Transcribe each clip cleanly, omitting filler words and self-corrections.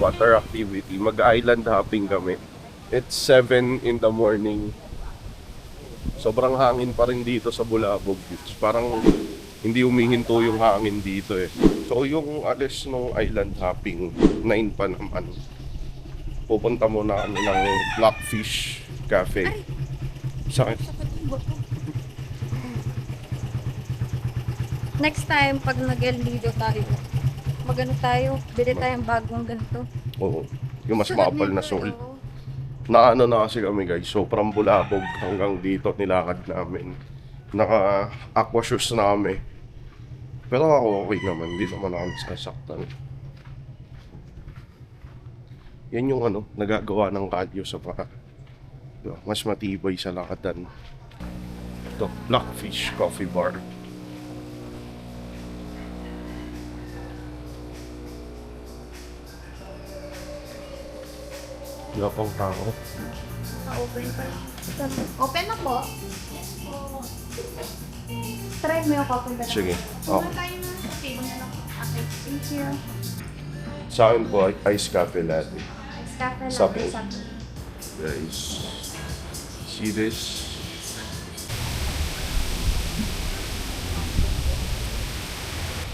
water activity. Mag-island hopping kami. It's 7 in the morning. Sobrang hangin pa rin dito sa Bulabog Beach. Parang hindi humihinto yung hangin dito eh. So yung alis ng island hopping, 9 pa naman. Pupunta muna kami ng Blackfish Cafe. Sakit. Next time, pag nag-El Nido tayo, magano tayo, bili tayong bagong ganito. Oo. Yung mas Sarap makapal na nito, sole. oo. Naano na kasi kami guys. So from Bulabog hanggang dito nilakad namin. Naka aqua shoes na kami. Pero ako okay naman. Hindi naman ako nasasaktan. Yan yung nagagawa ng cardio sa paa. Diba? Mas matibay sa lakadan. Ito, Blackfish Coffee Bar. Wala pang tao. Open pa. Open na po. Try mo yung coffee ba? Sige. Muna tayo na. Table na lang. Okay, thank you. Sa akin po, ice cafe latte. Ice cafe lang. Sabi. Sabi. Guys, see this?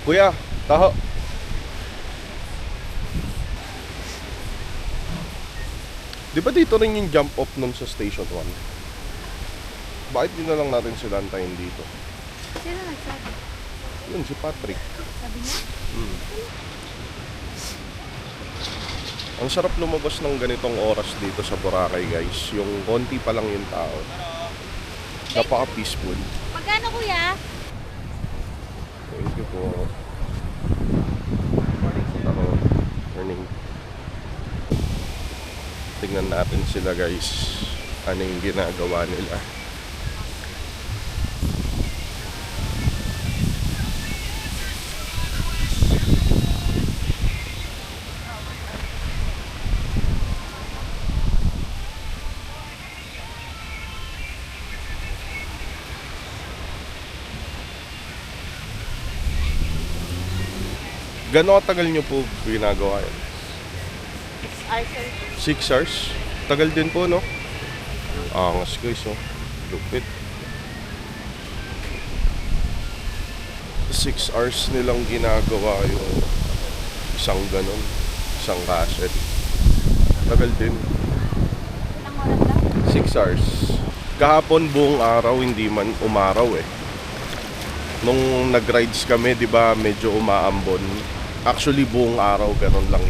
Kuya, taho. Di ba dito rin yung jump off nun sa Station 1? Bakit di na lang natin sila antayin dito? Sino nagsabi? Yun, si Patrick. Sabi niya? Ang sarap lumabas ng ganitong oras dito sa Boracay guys. Yung konti pa lang yung tao. Napaka-peaceful. Magkano kuya? Thank you po. Ako, morning. Tingnan natin sila guys. Ano yung ginagawa nila. Gano'ng katagal nyo po ginagawa yan? 6 hours? Tagal din po, no? Angas guys, oh. Lupit. 6 hours nilang ginagawa yung isang ganon. Isang cassette. Tagal din. 6 hours. Kahapon buong araw, hindi man umaraw eh. Nung nag-rides kami, di ba, medyo umaambon. Actually, buong araw, ganun lang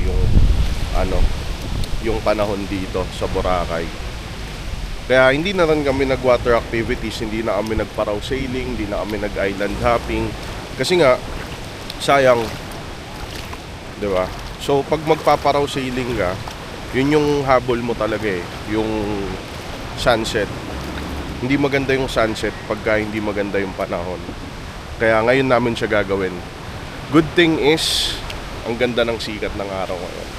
yung panahon dito sa Boracay. Kaya hindi na rin kami nag-water activities, hindi na kami nag-paraw sailing, hindi na kami nag-island hopping. Kasi nga, sayang, di ba? So, pag magpaparaw sailing ka, yun yung habol mo talaga eh, yung sunset. Hindi maganda yung sunset pagka hindi maganda yung panahon. Kaya ngayon namin siya gagawin. Good thing is, ang ganda ng sikat ng araw ngayon.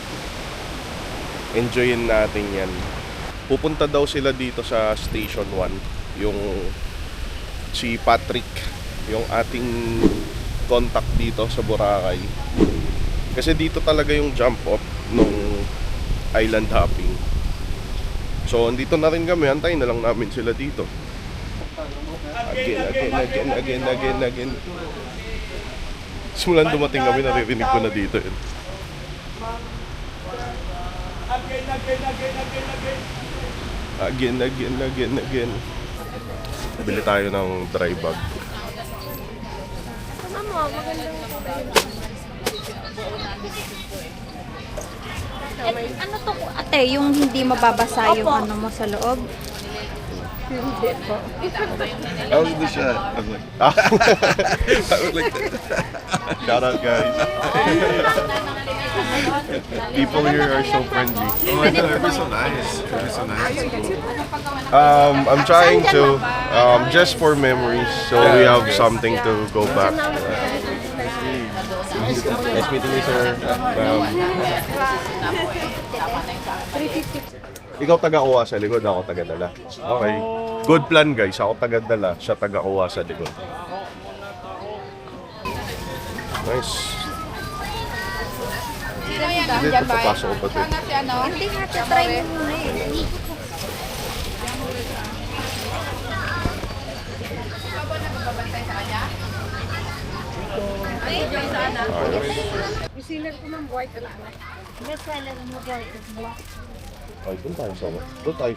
Enjoyin natin yan. Pupunta daw sila dito sa Station 1. Yung si Patrick, yung ating contact dito sa Boracay. Kasi dito talaga yung jump off nung island hopping. So, andito na rin kami. Antayin na lang namin sila dito. Again. Simulan dumating kami, naririnig ko na dito yun. Again. Bili tayo ng dry bag. Mama, magandang ano to ate, yung hindi mababasa yung ano mo sa loob? Hindi po. I was the shot. I was like, I was like shout out guys. People here are so friendly. Oh, they're so nice. They're so nice. I'm trying to just for memories, so we have something to go back. Nice meeting you, sir. Ikaw taga-kuha sa likod, ako taga-dala. Okay. Good plan guys. Ako taga-dala, siya taga-kuha sa likod. Nice. Sino yan? Dito, papasok ko pa din. Hindi nga, try mo muna eh. Bestseller mo ba? Ay, doon tayo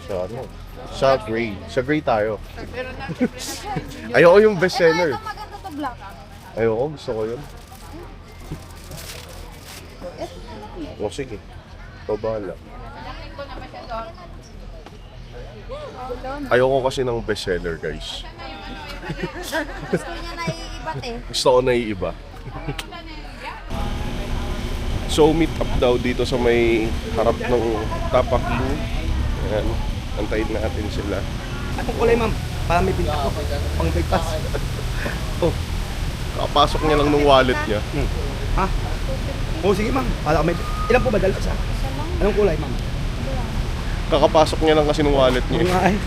sa ano. Sa gray. Sa gray tayo. Ayoko yung bestseller. Ito maganda to black. Ayoko, gusto ko yun. O sige. Ikaw bahala. Ayoko kasi ng bestseller, guys. Gusto niya naiibat eh. Gusto ko naiiba. So, meet up daw dito sa may harap ng Tapak Blue. Ayan. Antayin natin sila. Anong kulay, ma'am? Para may pinta ko. Pang bypass. Oh, kakapasok niya lang ng wallet niya. Ha? Oo, sige, ma'am. Para may... Ilan po ba dalawa sa? Anong kulay, ma'am? Kakapasok niya lang kasi ng wallet Oo niya. nga eh.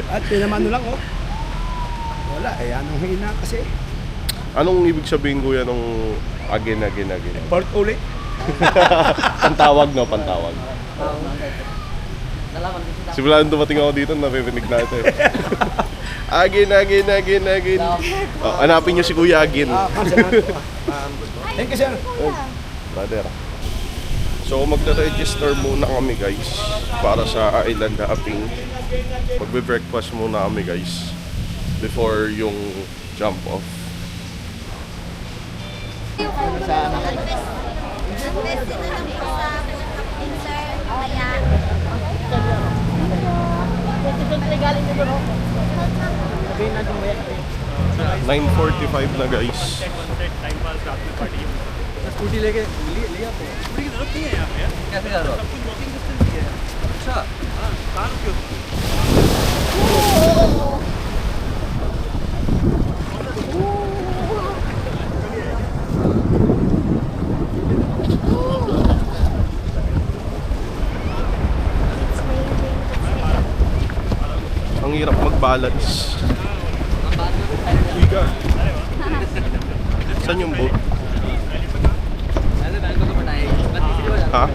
At pinamano lang, oh. Wala eh. Anong hina kasi? Anong ibig sabihin, kuya, nung again? Port ulit. Pantawag, no? Pantawag. Simula nung dumating ako dito, naririnig na ito eh. Again. Oh, hanapin niyo si Kuya Agin. Ma'am, salamat po. Thank you, sir. Brother. So magre-register muna kami, guys, para sa island hopping. Magbe-breakfast muna kami, guys, before yung jump off. Best na lang po sa insert. Kaya... 9:45 na, guys. Scooty लेके लिया तो स्कूटी की जरूरत नहीं है यहाँ पे यार कैसे कर रहे हो सब कुछ वॉकिंग डिस्टेंस ही है अच्छा हाँ कार क्यों Ang hirap mag-balance. Iga. Saan yung boat? Ha?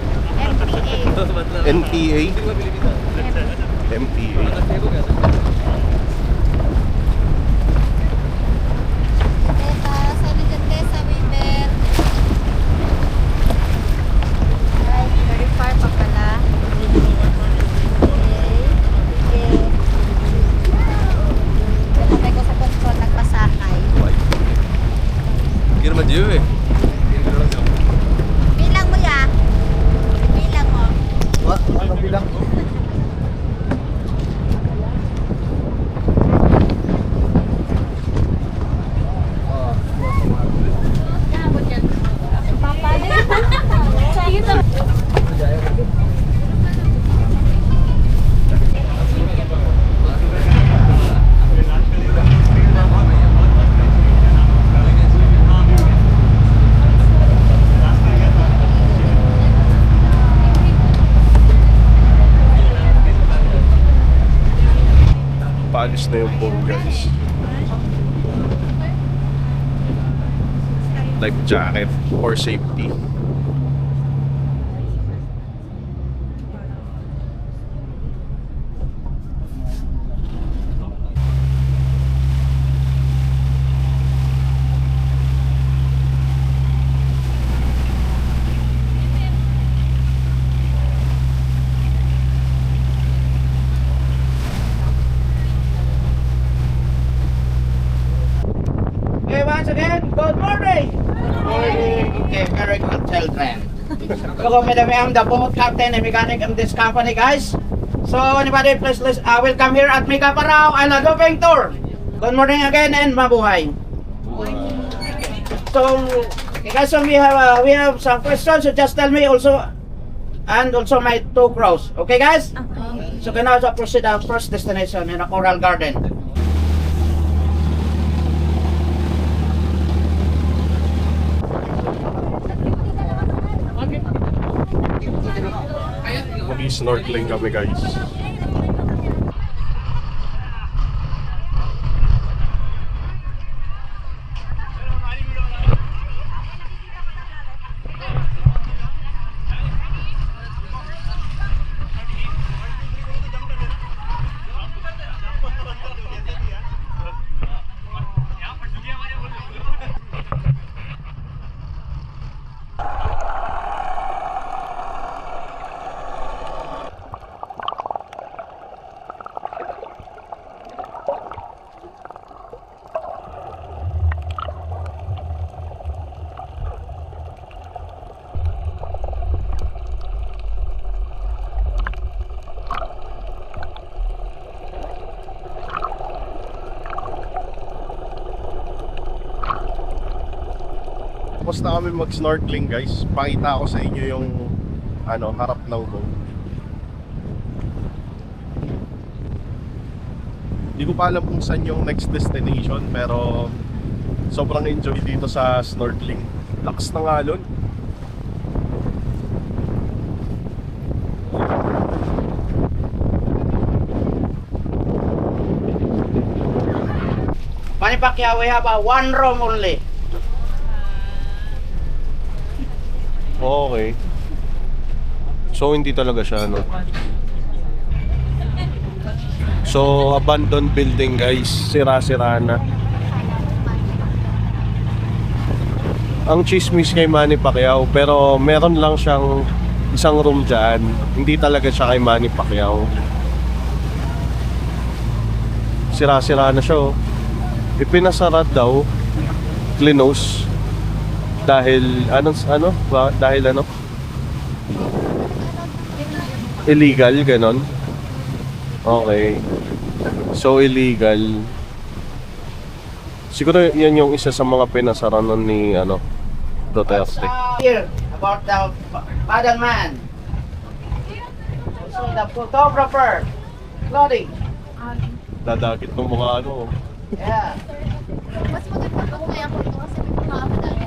NPA? MPA. Teta, saan dyan kayo sa Weber? Ay, very far pa pala. Okay. Nakatay ko sa control, nagpasakay. गिर मत जियो Bilang mo ya? Bilang mo. Ano bilang? Papa, sige to. Paalis na yung boat, guys. Life jacket for safety. Okay, once again, good morning! Okay, very good children. Hello, madam, I'm the boat captain and mechanic in this company, guys. So, anybody, please welcome here at Mikaparao Island Hopping Tour. Good morning again and mabuhay. So, okay, guys, so we have some questions, so just tell me also, and also my two crows. Okay, guys? Okay. So, can I also proceed our first destination in a coral garden. Mag-snorkeling kami, guys. Tapos na kami mag-snorkeling guys. Pakita ko sa inyo yung harap ng boat. Hindi ko pa alam kung saan yung next destination, pero sobrang enjoy dito sa snorkeling. Lakas ng alon. Manny Pacquiao, we have one room only. Okay. So hindi talaga siya So abandoned building guys, sira-sira na. Ang chismis kay Manny Pacquiao, pero meron lang siyang isang room dyan. Hindi talaga siya kay Manny Pacquiao. Sira-sira na siya. Ipinasara daw, close. Dahil illegal, ganon. Okay. So illegal. Siguro yan yung isa sa mga pinasara nun ni Duterte. Here about the paddle man. Also the photographer, clothing. Dadakit ng mga Yeah. Mas maganda po kaya po ito kasi may pumakamadali.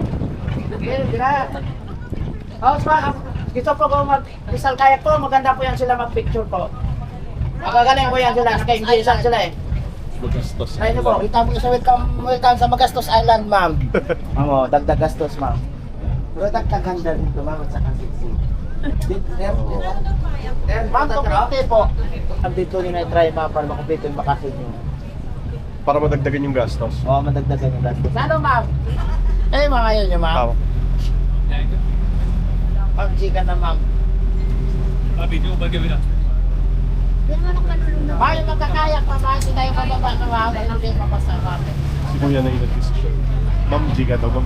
Gusto po ko mag-isal kayak po, maganda po yan sila mag-picture po. Magagaling po yan sila, naka-inglesan sila eh. Magastos. Try nyo po. Kita mo isa welcome sa Magastos Island, ma'am. Oo, dagdag gastos ma'am. Pero nagkaganda dito, ma'am, at saka sexy. Ma'am, complete po. Dito nyo na-try, ma'am, para makomplete yung bakasyon nyo. Para madagdagan yung gastos. Oo, madagdagan yung gastos. Ano, ma'am? Eh, mga yun yung ma'am. Ma'am, chika na, ma'am. Yan nga ako manulong Ma'am, yung magkakayak, ma'am, hindi tayo mababa na, ma'am. Ano din mapasa, ma'am. Si Kuya na yung nag-decision. Ma'am, jiga daw, ma'am.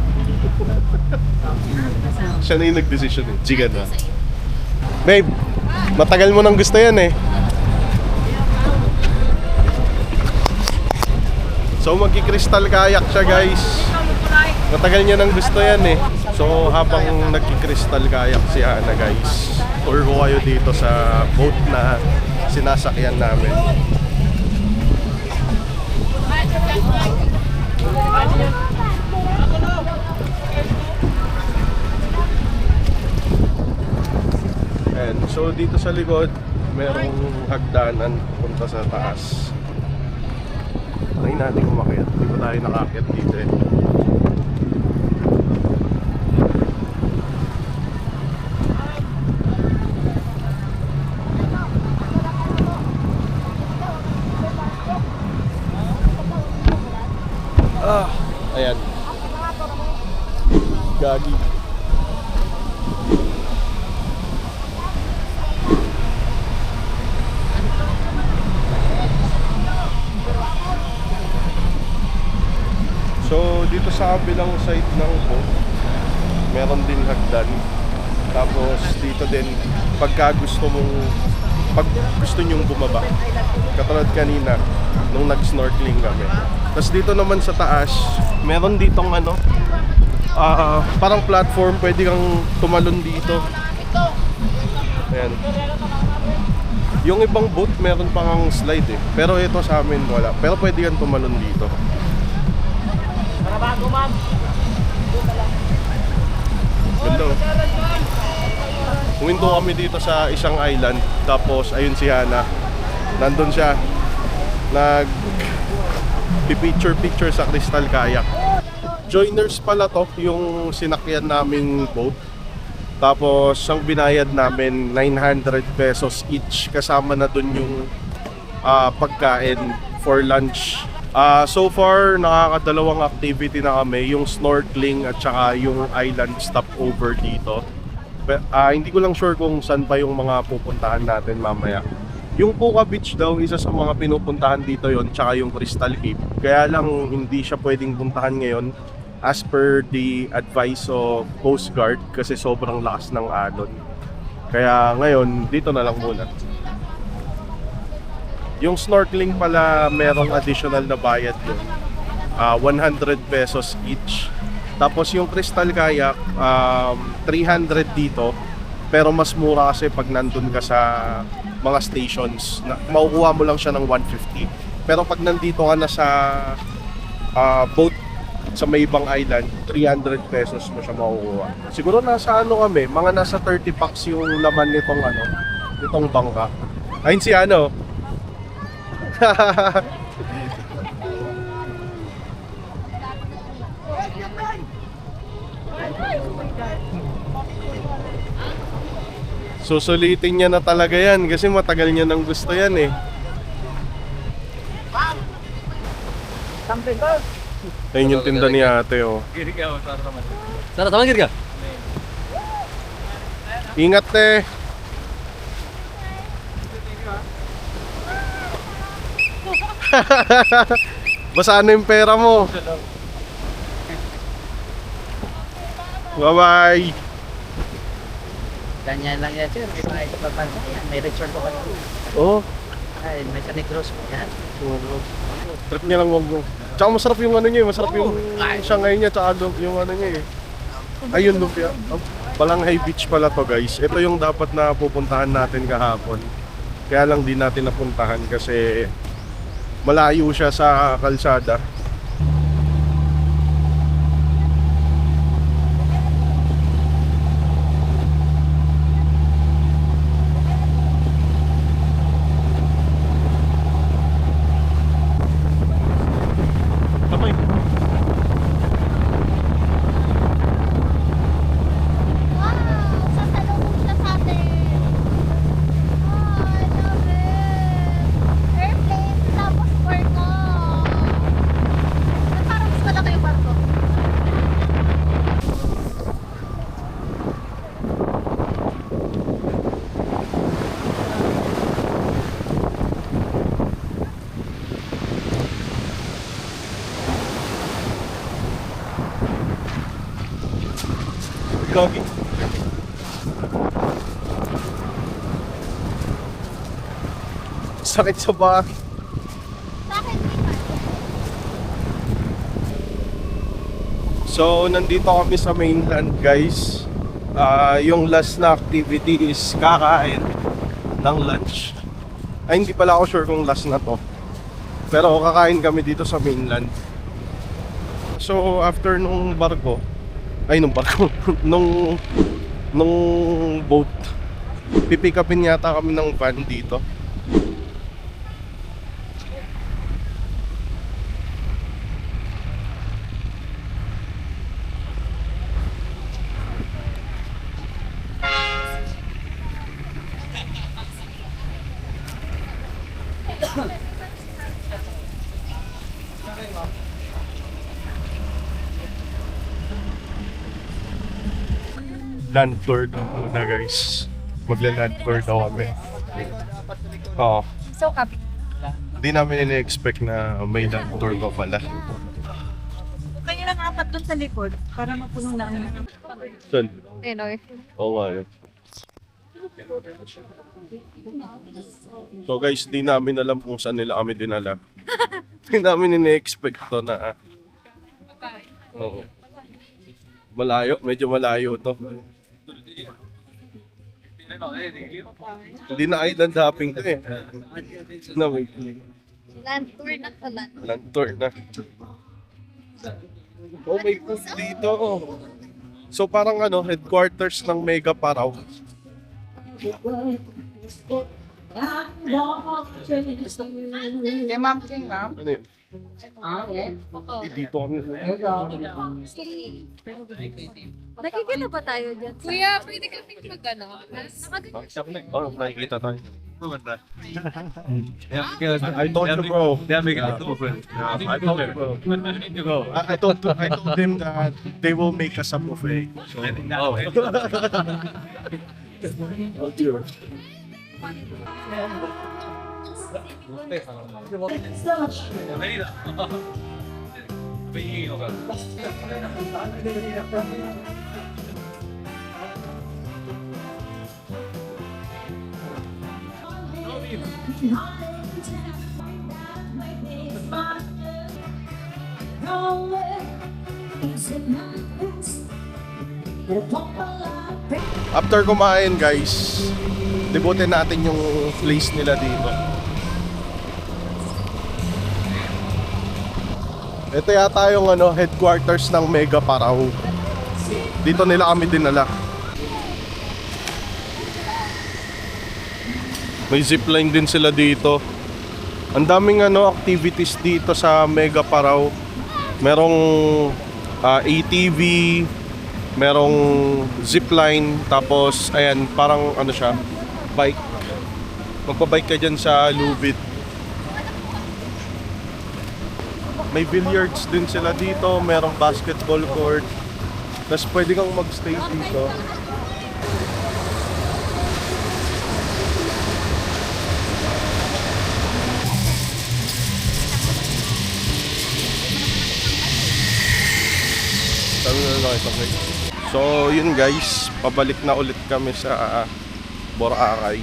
Siya na yung nag-decision eh. Jiga na. Babe, matagal mo nang gusto yan eh. So magki-crystal kayak siya guys. Matagal niya nang gusto yan eh. So habang nagki-crystal kayak si Hana guys, tour ko kayo dito sa boat na sinasakyan namin. And so dito sa likod, merong hagdanan punta sa taas. Try natin umakyat. Hindi pa tayo nakakyat dito eh. Ayan. Gagi. So dito sa kabilang side ng boat, meron din hagdan. Tapos dito din pag gusto nyong bumaba. Katulad kanina nung nag-snorkeling kami. Tapos dito naman sa taas, meron ditong parang platform, pwede kang tumalon dito. Ayan. Yung ibang boat meron pang slide eh. Pero ito sa amin wala. Pero pwede kang tumalon dito. Bago, ma'am. Ganda. Huminto kami dito sa isang island. Tapos ayun si Hana. Nandun siya. Picture sa crystal kayak. Joiners pala to yung sinakyan naming boat. Tapos ang binayad namin 900 pesos each. Kasama na dun yung pagkain for lunch. So far, nakakadalawang activity na kami, yung snorkeling at saka yung island stopover dito. Hindi ko lang sure kung saan pa yung mga pupuntahan natin mamaya. Yung Puka Beach daw, isa sa mga pinupuntahan dito yon, tsaka yung Crystal Cave. Kaya lang hindi siya pwedeng puntahan ngayon as per the advice of Coast Guard kasi sobrang lakas ng alon. Kaya ngayon, dito na lang muna. Yung snorkeling pala, merong additional na bayad yun. 100 pesos each. Tapos yung Crystal Kayak, 300 dito. Pero mas mura kasi pag nandun ka sa mga stations. Makukuha mo lang siya ng 150. Pero pag nandito ka na sa boat sa may ibang island, 300 pesos mo siya makukuha. Siguro nasa ano kami, mga nasa 30 packs yung laman nitong bangka. Ayun si ano. Susulitin niya na talaga yan kasi matagal niya nang gusto yan eh. Something ko. Ayun yung tinda ni ate oh. Sana sama ka? Ingat te. Basa na yung pera mo. Bye-bye. Ganyan lang yan, sir. May mga ito pa yan. May resort ko kasi. Oh, Ay, may sa Negros po yan. trip niya lang wag mo. Tsaka masarap yung ano niya eh. Masarap yung Shanghai niya. Tsaka yung ano niya eh. Ayun, lumpia. Balanghay Beach pala to guys. Ito yung dapat na pupuntahan natin kahapon. Kaya lang di natin napuntahan kasi malayo siya sa kalsada. Kamay. Wow! Sasalubong siya sa atin. Ay, love it. Airplane, tapos barko. Parang mas malaki yung barko. Gagi. Sakit sa back. Sa akin, Iman. So, nandito kami sa mainland guys. Yung last na activity is kakain ng lunch. Ay, hindi pala ako sure kung last na to. Pero kakain kami dito sa mainland. So, after nung barko, nung boat, pipick upin yata kami ng van dito. Land tour na guys. Magla-land tour daw kami. Oo. So, copy. Hindi namin ini-expect na may land tour pa pala. Kaya lang apat doon sa likod para mapuno na ang Saan? Ayun, okay. Oo nga yun. So guys, di namin alam kung saan nila kami dinala. Di namin ini-expect to na. Oo. Malayo, medyo malayo to. Hindi na island hopping to eh. Land tour na to, land. Land tour na. Oh, may food dito. So parang ano, headquarters ng Mega Paraw. Kay Ma'am King, ma'am. Ano yun? Dito kami. Nakikita ba tayo dyan? Kuya, pwede kami mag-ano? Nakaganyan. Oh, nakikita tayo. I told you, bro. I told you, bro. I told them that they will make us a buffet. So, oh, dear. After kumain guys, libutin natin yung place nila dito. Ito yata yung headquarters ng Mega Parao. Dito nila kami dinala. May zipline din sila dito. Ang daming activities dito sa Mega Parao. Merong ATV, merong zipline, tapos ayan, parang siya, bike. Magpa-bike ka dyan sa Lubid. May billiards din sila dito, merong basketball court. Tapos pwede kang magstay dito. So yun guys, pabalik na ulit kami sa Boracay.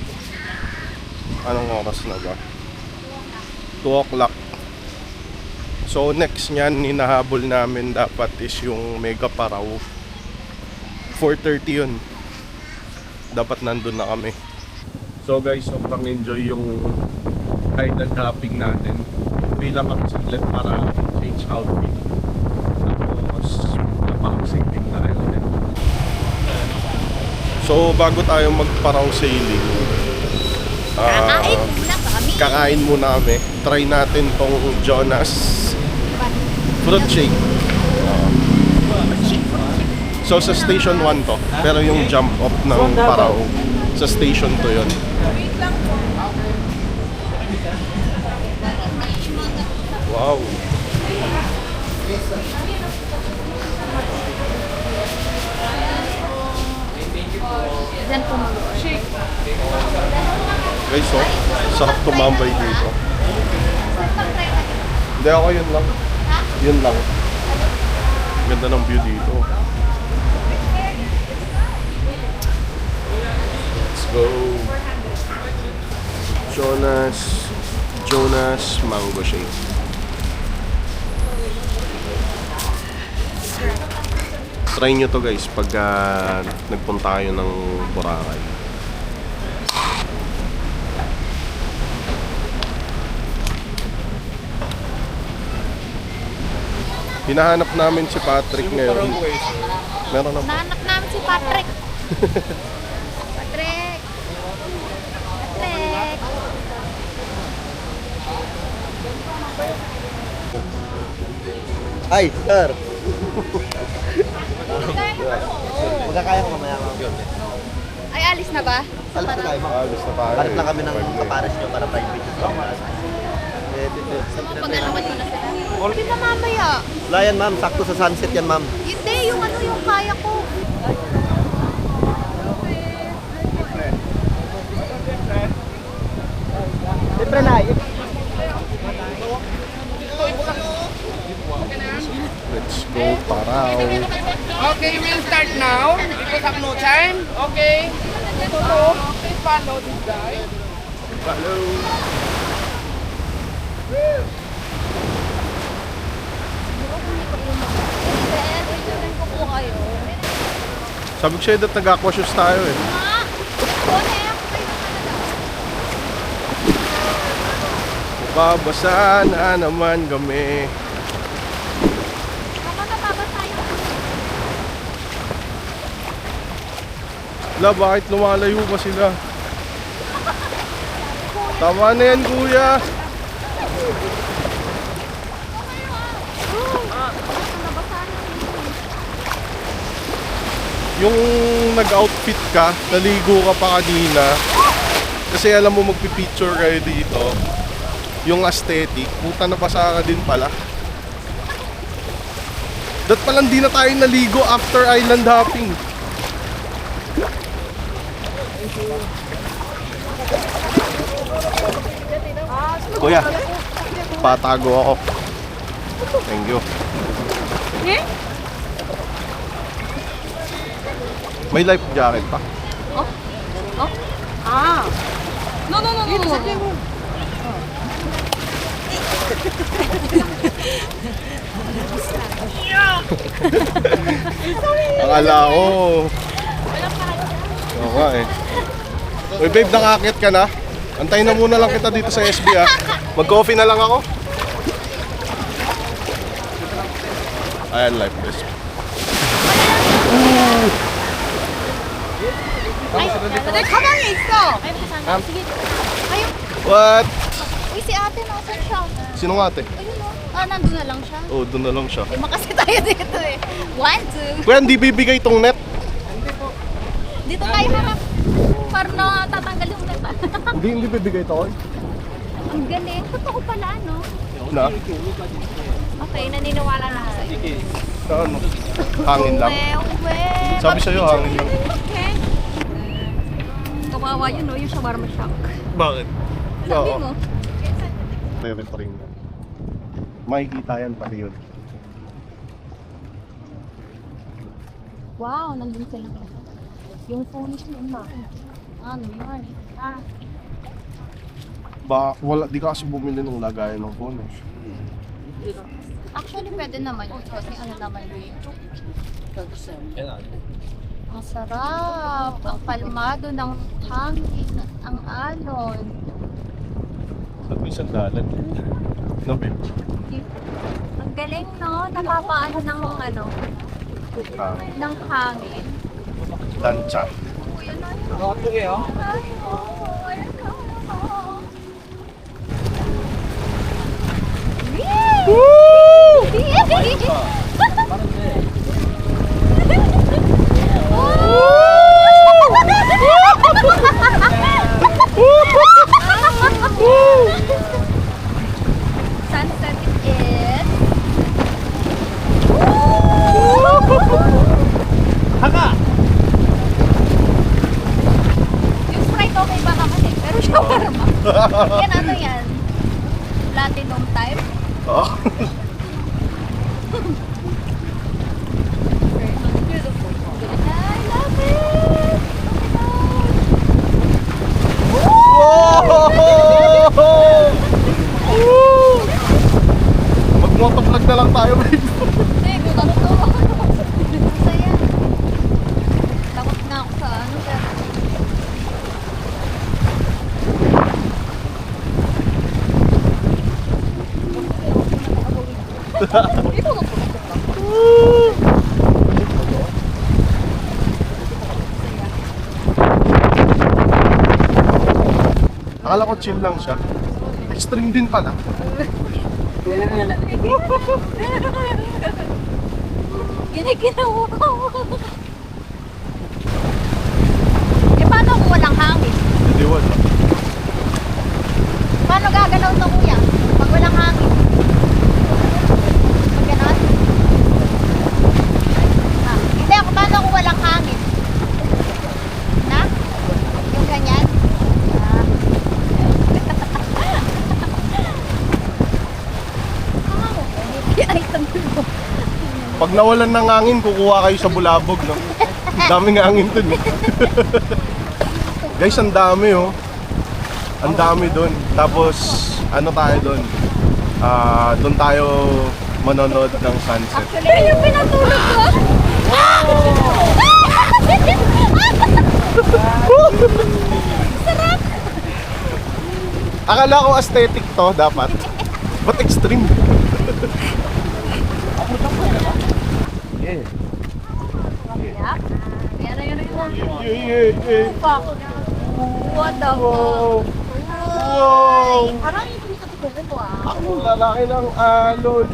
Anong oras na ba? 2 o'clock. So next nyan, hinahabol namin dapat is yung Mega Parao. 4:30 yun. Dapat nandun na kami. So guys, sobrang enjoy yung island hopping natin. Bilang kami saglit para change outfit. Tapos napaka-saving na rin. So bago tayo mag-Parao sailing, kakain muna kami. Try natin tong Jonas fruit shake. So sa station 1 to, pero yung jump off ng Parao sa station 2 yun. Wow. Diyan po Guys, so, sarap tumambay dito. Hindi ako, yun lang. Yun lang. Ganda ng view dito. Let's go. Jonas Mango Shake. Try nyo to guys pag nagpunta kayo ng Boracay. Hinahanap namin si Patrick ngayon. Meron na po. Nahanap namin si Patrick. Patrick. Patrick. Ay, sir! Magkakaya ko mamaya mga yun. Ay, alis na ba? Alis na tayo mga. Alis na tayo. Alis lang kami ng kapares nyo para private. Pag-alaman mo na sila. Hindi na mamaya. Wala yan ma'am, sakto sa sunset yan ma'am. Hindi, yung yung kaya ko. Siyempre na. Let's go Parao. Okay, we'll start now. Because have no time. Okay. Please follow this guy. Hello. Ko po kayo. Sabi ko sa'yo dat nag-aquashoes tayo eh. Babasa na naman kami. La, bakit lumalayo pa sila? Tama na yan, kuya. Yung nag-outfit ka, naligo ka pa kanina. Kasi alam mo magpipicture kayo dito. Yung aesthetic, puta na pasa ka din pala. Dat palang di na tayo naligo after island hopping. Kuya, patago ako. Thank you. May life jacket pa. Yeah. Akala ko. Oo nga eh. Uy babe, nakakit ka na? Antayin na muna lang kita dito sa SB ah. Mag-coffee na lang ako. Ayan, life vest. 내 가방에 있어. sige. Ayun. What? Uy, si ate nasan siya? Sino nga ate? Ayun o. Nandun na lang siya. Oh, doon na lang siya. Lima kasi tayo dito eh. 1, 2. Kuya, hindi bibigay tong net. Dito tayo harap. Para na tatanggal yung net. Hindi bibigay to. Ang galing. Totoo pala, no? Na? Okay, naniniwala na ako sa'yo. Sa ano? Hangin lang. Uwe. Sabi sa'yo, hangin lang. Okay. Kawawa yun, no? Yung shawarma shock. Bakit? Sabi mo. Level pa rin. Makikita yan pati yun. Wow, nandun sila. Yung phone niya, ano yan? Wala, di ka kasi bumili ng lagayan ng phone eh. Actually, pwede naman yun. Kasi ano naman yun. Ang sarap. Ang kalmado ng hangin. Ang alon. At may sandalan. No, babe? Ang galing, no? Napapaano ng ano, ng hangin. Lancha. Sunset is... Yung Sprite okay ba naman eh, pero shawarma. Yan ano yan? Platinum type? Oo. I love it! Mag-motovlog na lang tayo, babe. Hindi, gutom to. Ang saya. Takot na ako sa ano, pero... Akala ko chill lang siya. Extreme din pala. Giniginawa ko. Eh, paano kung walang hangin? Hindi wala. Paano gagalaw to, kuya? Pag walang hangin? Pag ganon? Hindi, paano kung walang hangin? Na? Yung ganyan? Ay, tanggol. Pag nawalan ng hangin, kukuha kayo sa Bulabog, no? Daming hangin dun, eh. Guys, ang dami, oh. Ang dami dun. Tapos, ano tayo dun? Dun tayo manonood ng sunset. Actually, yun yung pinatulog ko. Sarap! Akala ko aesthetic to, dapat. But extreme. Yap. Yan. Yeah. Fuck. What the fuck? Wow! Parang hindi ko ito Ako lalaki ng alon.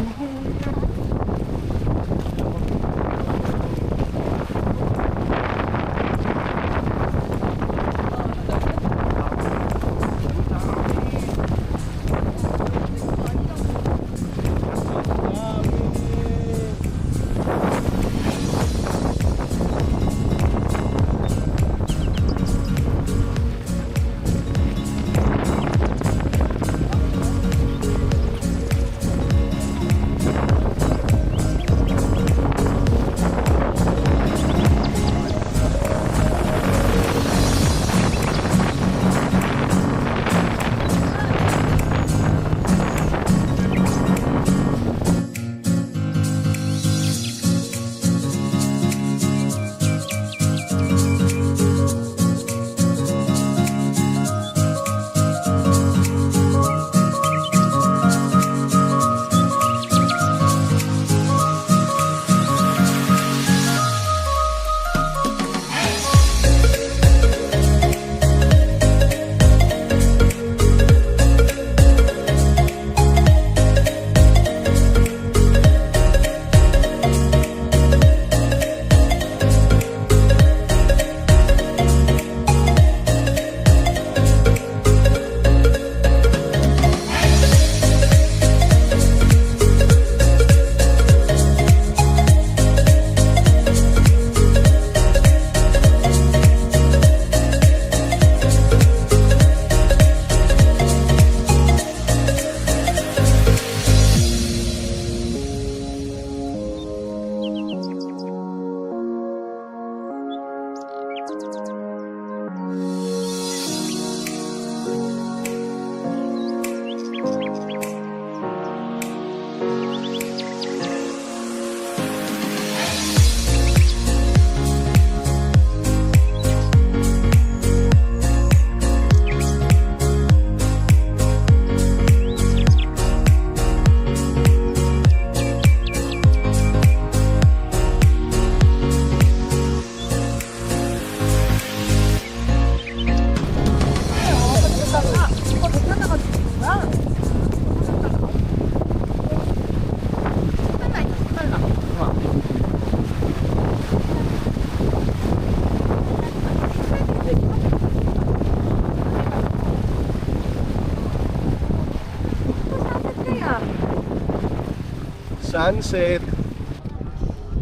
Sunset.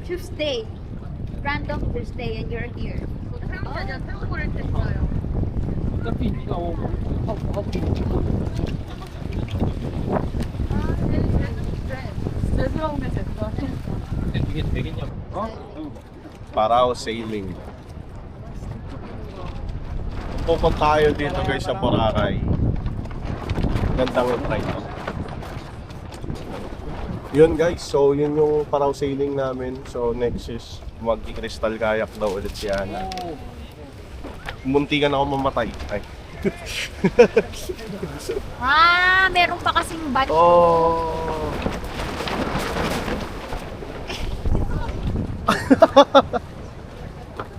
Tuesday. Random Tuesday and you're here. Parao sailing. Pupunta tayo dito guys sa Boracay. Gandang try to. Yun guys, so yun yung Parao sailing namin. So next is mag-crystal kayak daw ulit si Ana. Muntikan ako mamatay. Ay. Meron pa kasing batch. Oh.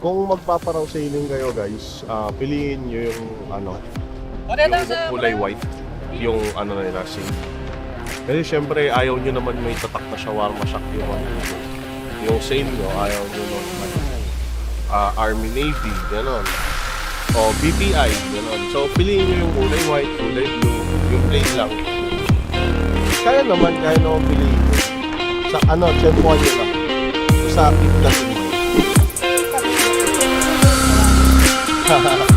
Kung magpaparaw sailing kayo guys, piliin nyo yung yung kulay white, yung nila sail. Kasi syempre ayaw nyo naman may tatak na shawarma shack yung sail nyo, ayaw nyo naman Army Navy, gano'n. O BPI, gano'n. So piliin nyo yung kulay white, kulay blue, yung plain lang. Kaya naman piliin nyo. Sa tsempuan nyo lang. Sa it doesn't matter.